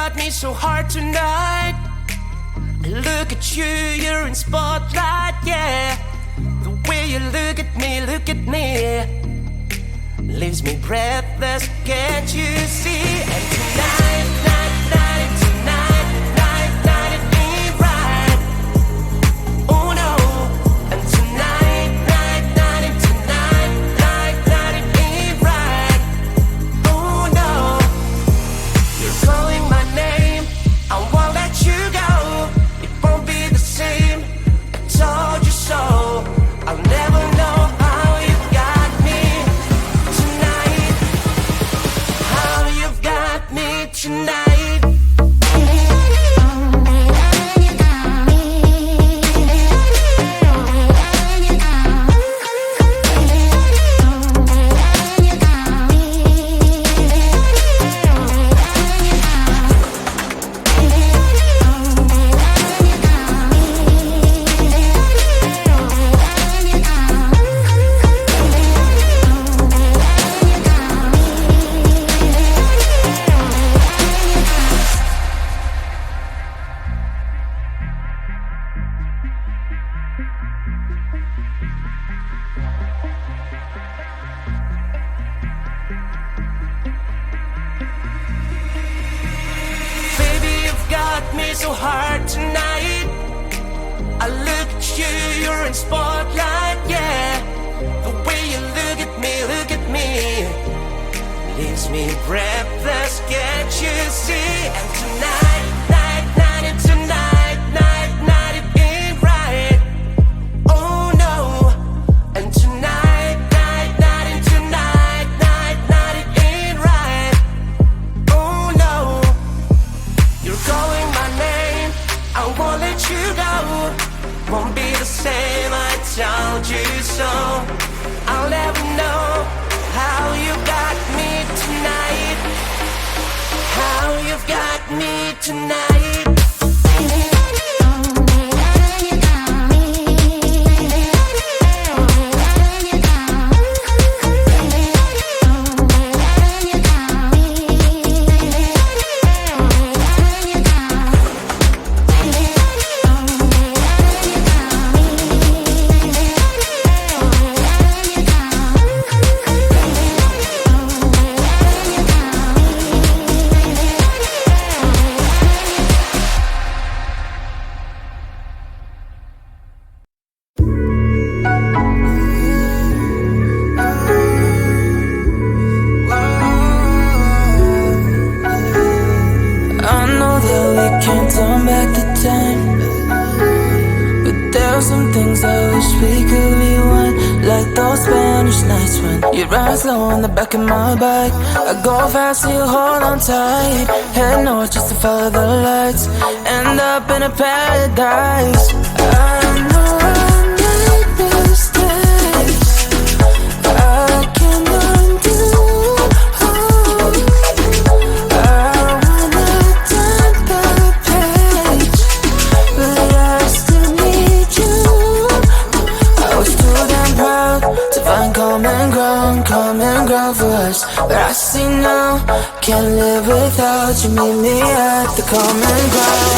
got me so hard tonight. Look at you, you're in spotlight, yeah. The way you look at me, leaves me breathless, can't you see? And tonight, it ain't right. Oh no. And tonight, it ain't right. Oh no. You're calling my name, I won't let you go. It won't be the same, I told you so. I'll never know how you've got me tonight. How you've got me tonight. Me so hard tonight. I look at you, you're in spotlight, yeah. The way you look at me, leaves me breathless, can't you see? And tonight, it ain't right. Oh no. And tonight, it ain't right. Oh no. You're calling my name, I won't let you go. Won't be the same, I told you so. I'll never know how you got me tonight. How you've got me tonight. Can't turn back the time, but there are some things I wish we could rewind. Like those Spanish nights when you ride slow on the back of my bike. I go fast and you hold on tight. Head north just to follow the lights. End up in a paradise. I know I made mistakes I can't undo. Common ground for us, but I see now, can't live without you. Meet me at the common ground.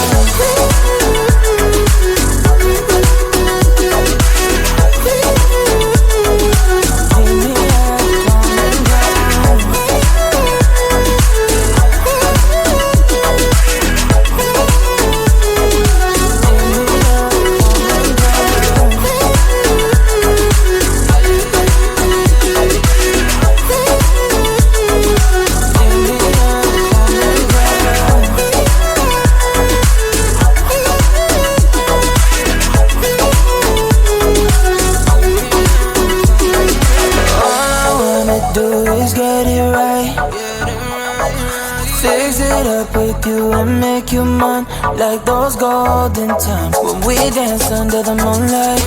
With you and make you mine, like those golden times when we danced under the moonlight.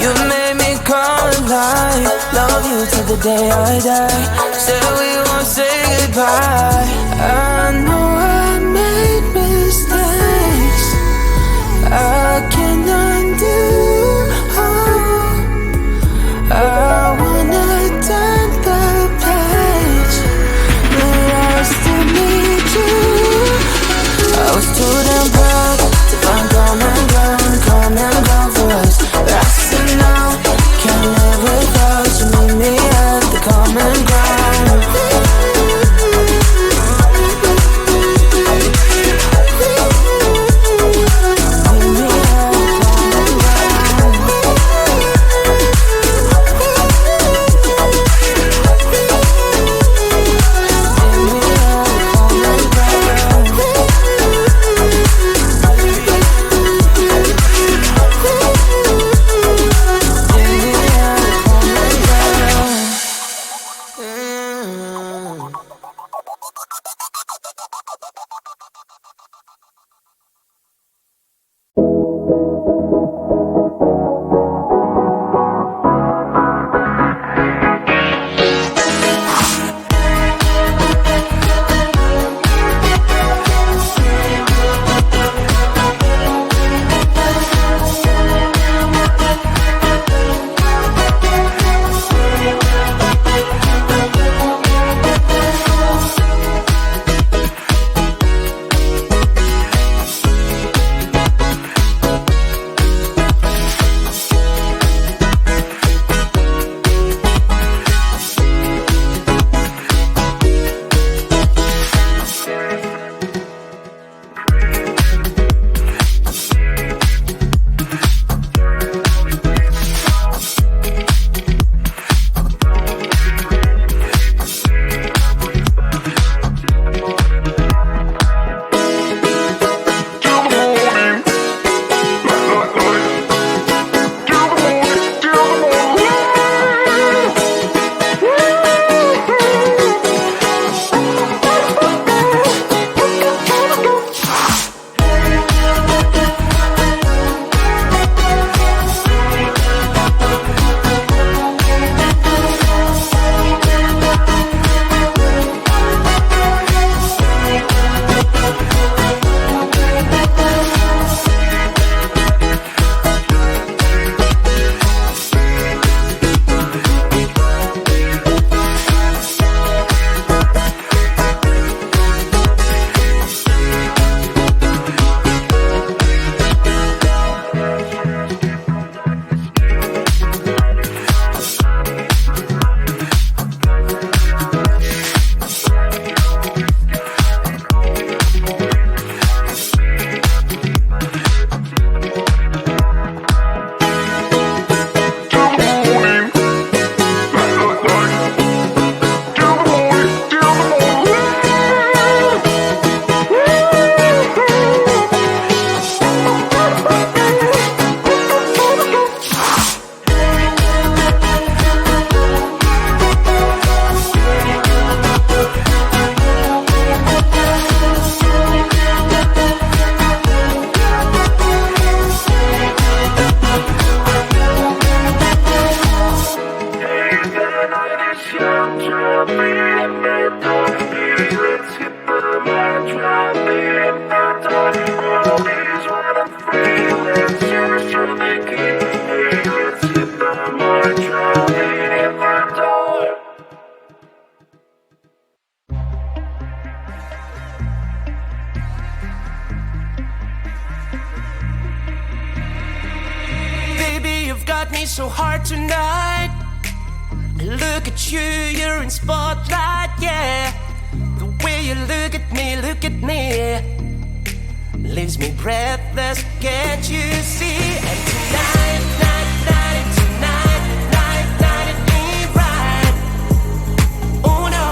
You made me come alive. Love you till the day I die. Said we won't say goodbye. I know I made mistakes I can't undo. I wanna turn the page, but I still need you. let's hit the lights right there in front door. Always running free, let's just truly keep it free. Let's hit the lights right there in front door. Baby, you've got me so hard tonight. Look at you, you're in spotlight, yeah. The way you look at me, leaves me breathless, can't you see? And tonight, it ain't right. Oh no.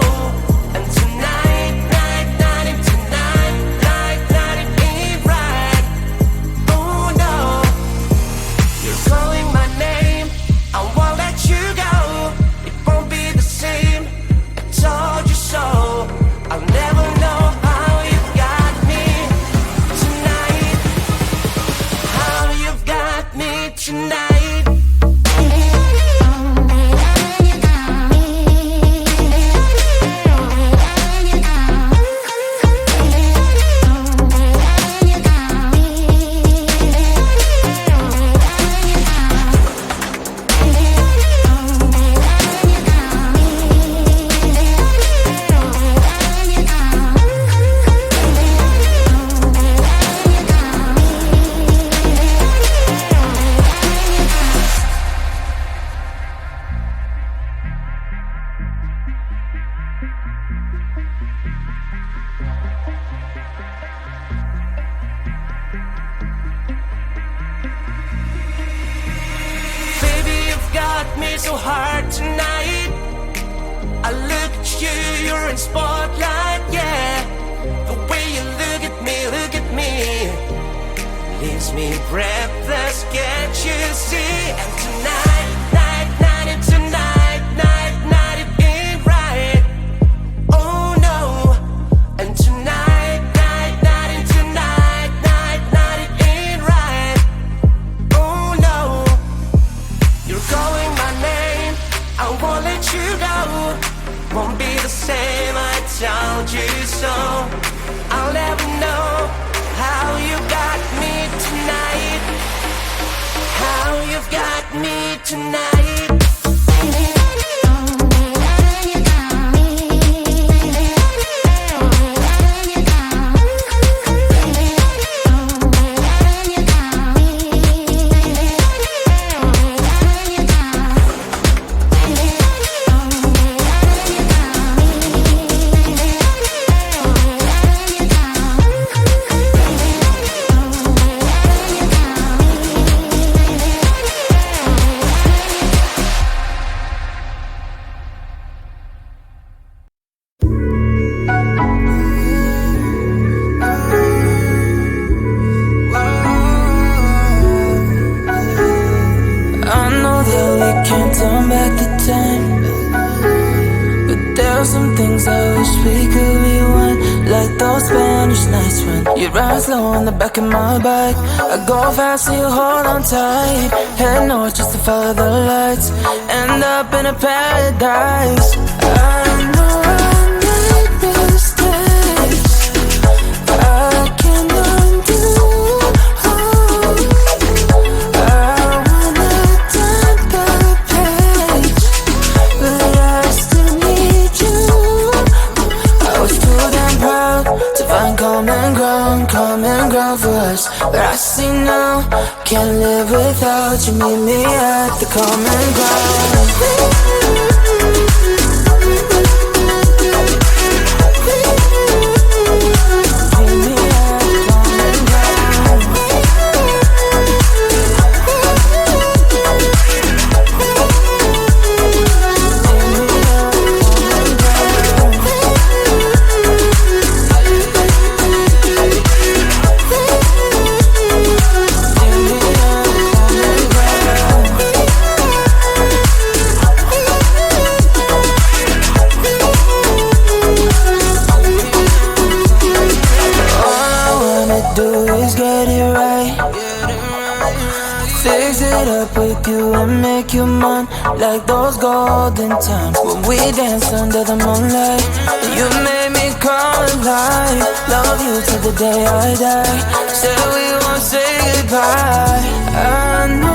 And tonight, it ain't right. Oh no. You're calling my name, I won't let you go. It won't be the same, I told you so. I'll never know how you've got me tonight. How you've got me tonight. Baby, you've got me so hard tonight. I look at you, you're in spotlight, yeah. The way you look at me, leaves me breathless, can't you see? And tonight, it ain't right. Oh no. And tonight, it ain't right. Oh no. You're calling my name, I won't let you go. Won't be the same, I told you so. I'll never know how you got me tonight. How you've got me tonight. I know that we can't turn back the time, but there are some things I wish we could rewind. Like those Spanish nights when you ride slow on the back of my bike. I go fast and you hold on tight. Head north just to follow the lights. End up in a paradise. I know I made mistakes I can undo. Common ground for us, but I see now, can't live without you. Meet me at the common ground. Fix it up with you and make you mine, like those golden times when we danced under the moonlight. You made me come alive. Love you till the day I die. Said we won't say goodbye. I know